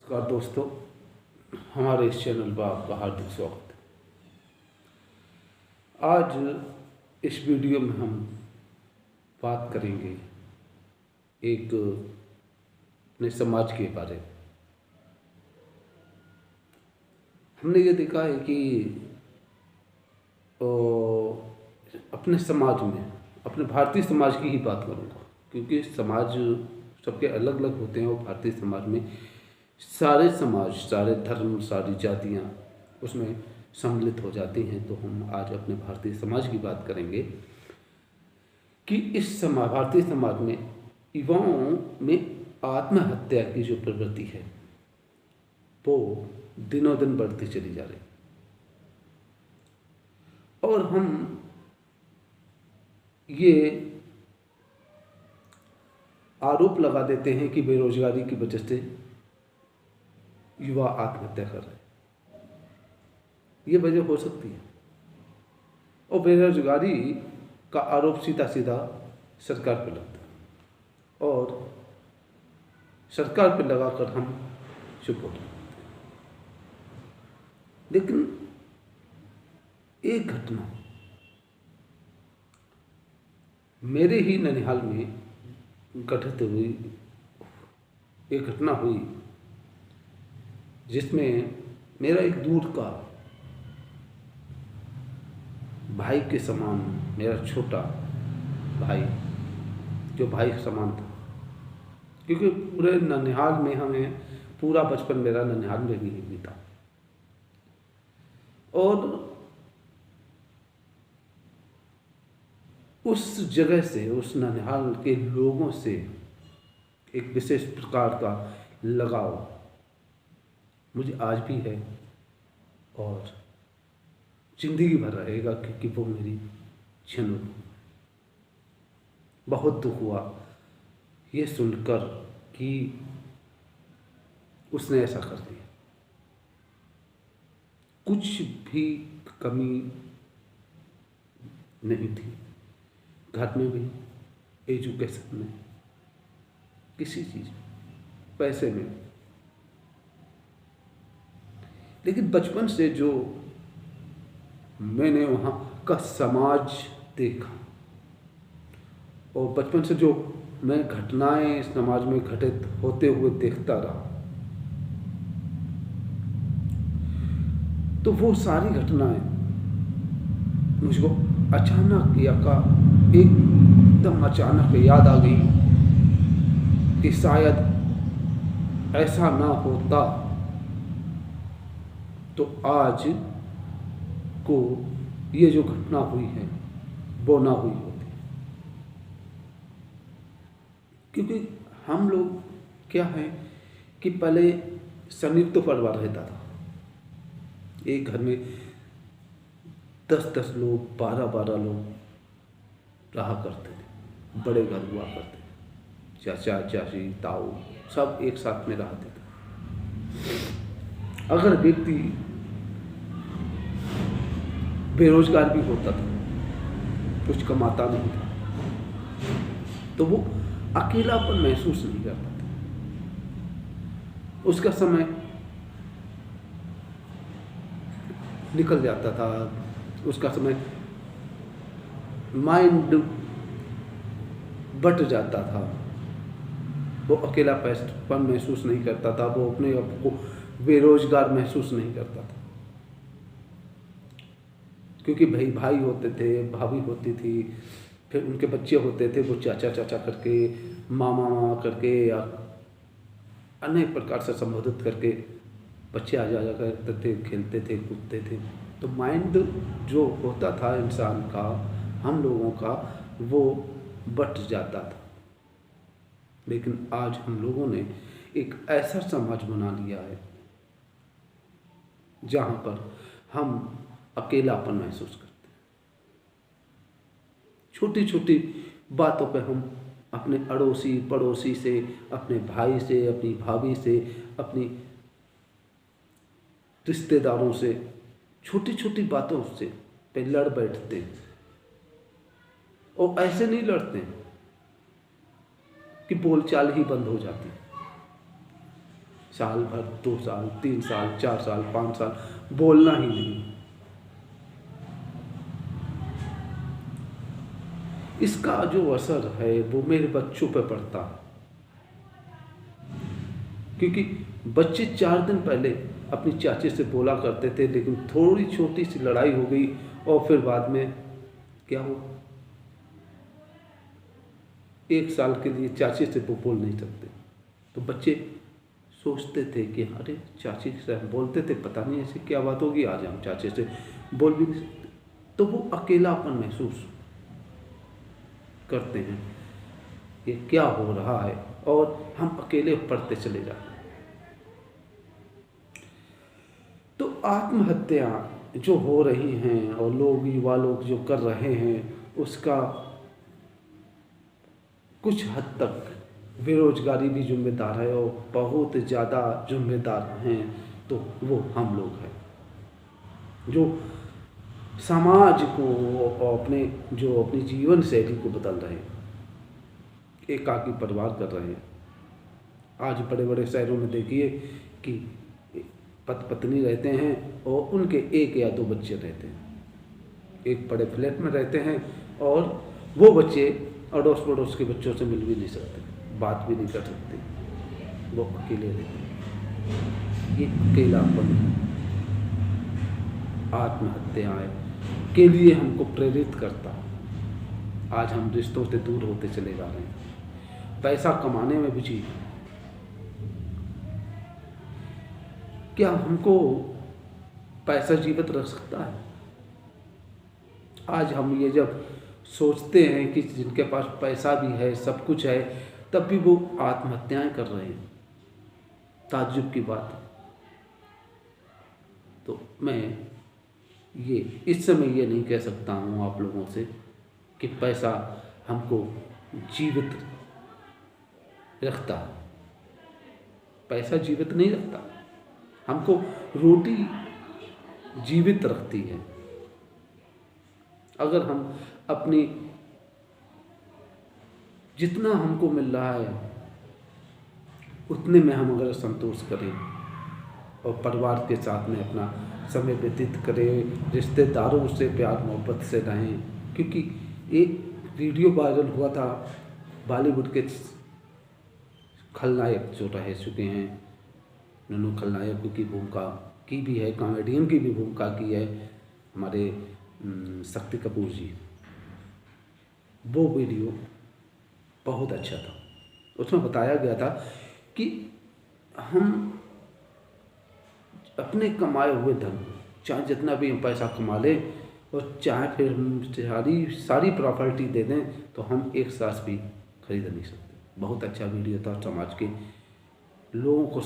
नमस्कार दोस्तों, हमारे इस चैनल पर आपका हार्दिक स्वागत है। आज इस वीडियो में हम बात करेंगे एक अपने समाज के बारे में। हमने ये देखा है कि अपने समाज में, अपने भारतीय समाज की ही बात करूँगा, क्योंकि समाज सबके अलग अलग होते हैं और भारतीय समाज में सारे समाज, सारे धर्म, सारी जातियाँ उसमें सम्मिलित हो जाती हैं। तो हम आज अपने भारतीय समाज की बात करेंगे कि इस समाज, भारतीय समाज में युवाओं में आत्महत्या की जो प्रवृत्ति है वो दिनों दिन बढ़ती चली जा रही, और हम ये आरोप लगा देते हैं कि बेरोजगारी की वजह से युवा आत्महत्या कर रहे हैं। ये वजह हो सकती है, और बेरोजगारी का आरोप सीधा सीधा सरकार पर लगता है, और सरकार पर लगाकर हम चुप हो जाते हैं। लेकिन एक घटना मेरे ही ननिहाल में घटित हुई, एक घटना हुई जिसमें मेरा एक दूर का भाई के समान, मेरा छोटा भाई, जो भाई के समान था, क्योंकि पूरे ननिहाल में हमें पूरा बचपन मेरा ननिहाल में भी बीता, और उस जगह से, उस ननिहाल के लोगों से एक विशेष प्रकार का लगाव मुझे आज भी है और जिंदगी भर रहेगा, क्योंकि वो मेरी जनू। बहुत दुख हुआ ये सुनकर कि उसने ऐसा कर दिया। कुछ भी कमी नहीं थी, घर में भी, एजुकेशन में, किसी चीज, पैसे में। लेकिन बचपन से जो मैंने वहाँ का समाज देखा, और बचपन से जो मैं घटनाएं समाज में घटित होते हुए देखता रहा, तो वो सारी घटनाएं मुझको अचानक एकदम अचानक याद आ गई कि शायद ऐसा ना होता तो आज को ये जो घटना हुई है वो ना हुई होती। क्योंकि हम लोग क्या है कि पहले संयुक्त परिवार रहता था, एक घर में 10-10 लोग, 12-12 लोग रहा करते थे, बड़े घर हुआ करते थे, चाचा चाची ताऊ सब एक साथ में रहते थे। अगर व्यक्ति बेरोजगार भी होता था, कुछ कमाता नहीं था, तो वो अकेलापन महसूस नहीं करता था। उसका समय निकल जाता था, उसका समय माइंड बट जाता था, वो अकेलापन महसूस नहीं करता था, वो अपने आप को बेरोजगार महसूस नहीं करता था। क्योंकि भाई होते थे, भाभी होती थी, फिर उनके बच्चे होते थे, वो चाचा चाचा करके, मामा मामा करके, या अनेक प्रकार से संबोधित करके बच्चे आ जा करते थे, खेलते थे, कूदते थे। तो माइंड जो होता था इंसान का, हम लोगों का, वो बट जाता था। लेकिन आज हम लोगों ने एक ऐसा समाज बना लिया है जहाँ पर हम अकेलापन महसूस करते हैं। छोटी छोटी बातों पे हम अपने अड़ोसी पड़ोसी से, अपने भाई से, अपनी भाभी से, अपनी रिश्तेदारों से, छोटी छोटी बातों से पे लड़ बैठते हैं। और ऐसे नहीं लड़ते हैं कि बोलचाल ही बंद हो जाती है, साल भर, 2 साल, 3 साल, 4 साल, 5 साल बोलना ही नहीं। इसका जो असर है वो मेरे बच्चों पे पड़ता है, क्योंकि बच्चे 4 दिन पहले अपनी चाची से बोला करते थे, लेकिन थोड़ी छोटी सी लड़ाई हो गई और फिर बाद में क्या हुआ, 1 साल के लिए चाची से वो बोल नहीं सकते। तो बच्चे सोचते थे कि अरे चाची से हम बोलते थे, पता नहीं ऐसी क्या बात होगी, आज हम चाची से बोल भी नहीं सकते। तो वो अकेलापन महसूस करते हैं, ये क्या हो रहा है, और हम अकेले पढ़ते चले जाते हैं। तो आत्महत्या जो हो रही हैं और युवा लोग जो कर रहे हैं, उसका कुछ हद तक बेरोजगारी भी जिम्मेदार है, और बहुत ज़्यादा जिम्मेदार हैं तो वो हम लोग हैं, जो समाज को अपनी जीवन शैली को बदल रहे हैं, एकाकी परिवार कर रहे हैं। आज बड़े बड़े शहरों में देखिए कि पत्नी रहते हैं और उनके 1 या 2 बच्चे रहते हैं, एक बड़े फ्लैट में रहते हैं, और वो बच्चे अड़ोस पड़ोस के बच्चों से मिल भी नहीं सकते, बात भी नहीं कर सकते, वो अकेले रहते हैं। ये अकेलापन, आत्महत्याएं के लिए हमको प्रेरित करता है। आज हम रिश्तों से दूर होते चले जा रहे हैं, पैसा कमाने में बिजी। क्या हमको पैसा जीवित रख सकता है? आज हम ये जब सोचते हैं कि जिनके पास पैसा भी है, सब कुछ है, तब भी वो आत्महत्याएं कर रहे हैं, ताज्जुब की बात है। तो मैं इस समय ये नहीं कह सकता हूँ आप लोगों से कि पैसा हमको जीवित रखता है। पैसा जीवित नहीं रखता, हमको रोटी जीवित रखती है। अगर हम अपनी जितना हमको मिल रहा है उतने में हम अगर संतोष करें और परिवार के साथ में अपना समय व्यतीत करें, रिश्तेदारों से प्यार मोहब्बत से रहें, क्योंकि एक वीडियो वायरल हुआ था, बॉलीवुड के खलनायक जो रह चुके हैं, उन्होंने खलनायक की भूमिका की भी है, कॉमेडियन की भी भूमिका की है, हमारे शक्ति कपूर जी। वो वीडियो बहुत अच्छा था। उसमें बताया गया था कि हम अपने कमाए हुए धन, चाहे जितना भी हम पैसा कमा लें और चाहे फिर हम सारी प्रॉपर्टी दे दें, तो हम एक सांस भी खरीद नहीं सकते। बहुत अच्छा वीडियो था, समाज के लोगों को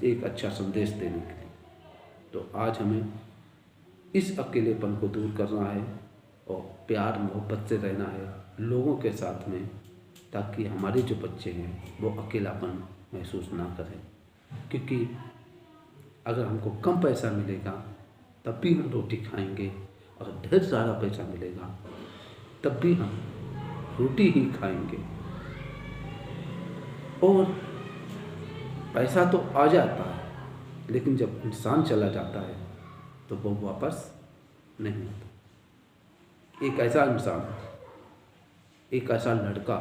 एक अच्छा संदेश देने के लिए। तो आज हमें इस अकेलेपन को दूर करना है और प्यार मोहब्बत से रहना है लोगों के साथ में, ताकि हमारे जो बच्चे हैं वो अकेलापन महसूस ना करें। क्योंकि अगर हमको कम पैसा मिलेगा तब भी हम रोटी खाएंगे, अगर ढेर सारा पैसा मिलेगा तब भी हम रोटी ही खाएंगे। और पैसा तो आ जाता है, लेकिन जब इंसान चला जाता है तो वो वापस नहीं आता। एक ऐसा इंसान, एक ऐसा लड़का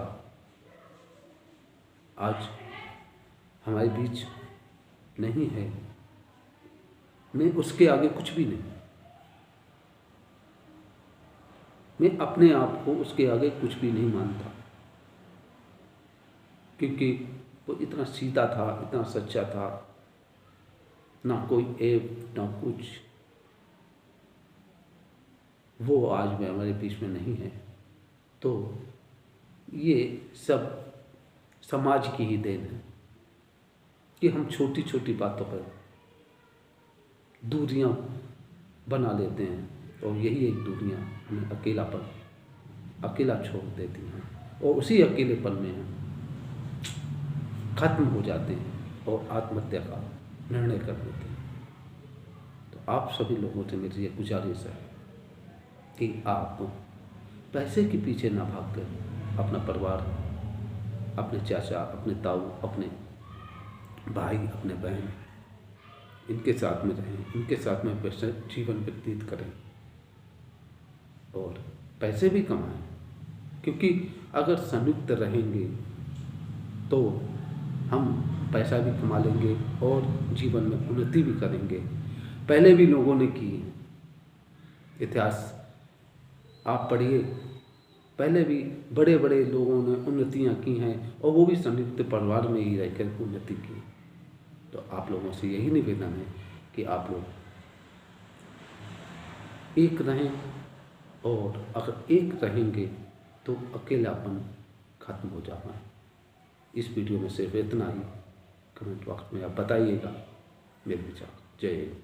आज हमारे बीच नहीं है, मैं उसके आगे कुछ भी नहीं, मैं अपने आप को उसके आगे कुछ भी नहीं मानता, क्योंकि वो इतना सीधा था, इतना सच्चा था, ना कोई ऐब ना कुछ। वो आज में हमारे बीच में नहीं है। तो ये सब समाज की ही देन है कि हम छोटी छोटी बातों पर दूरियां बना लेते हैं, और यही एक दूरियां हमें अकेला छोड़ देती हैं, और उसी अकेलेपन में हम खत्म हो जाते हैं और आत्महत्या का निर्णय कर लेते हैं। तो आप सभी लोगों से मेरी ये गुजारिश है कि आप पैसे के पीछे ना भाग कर अपना परिवार, अपने चाचा, अपने ताऊ, अपने भाई अपने बहन इनके साथ में रहें, इनके साथ में जीवन व्यतीत करें और पैसे भी कमाएं, क्योंकि अगर संयुक्त रहेंगे तो हम पैसा भी कमा लेंगे और जीवन में उन्नति भी करेंगे। पहले भी लोगों ने की, इतिहास आप पढ़िए, पहले भी बड़े बड़े लोगों ने उन्नतियां की हैं और वो भी संयुक्त परिवार में ही रहकर उन्नति की। तो आप लोगों से यही निवेदन है कि आप लोग एक रहें, और अगर एक रहेंगे तो अकेलापन खत्म हो जाता है। इस वीडियो में सिर्फ इतना ही। कमेंट बॉक्स में आप बताइएगा मेरे विचार। जय हिंद।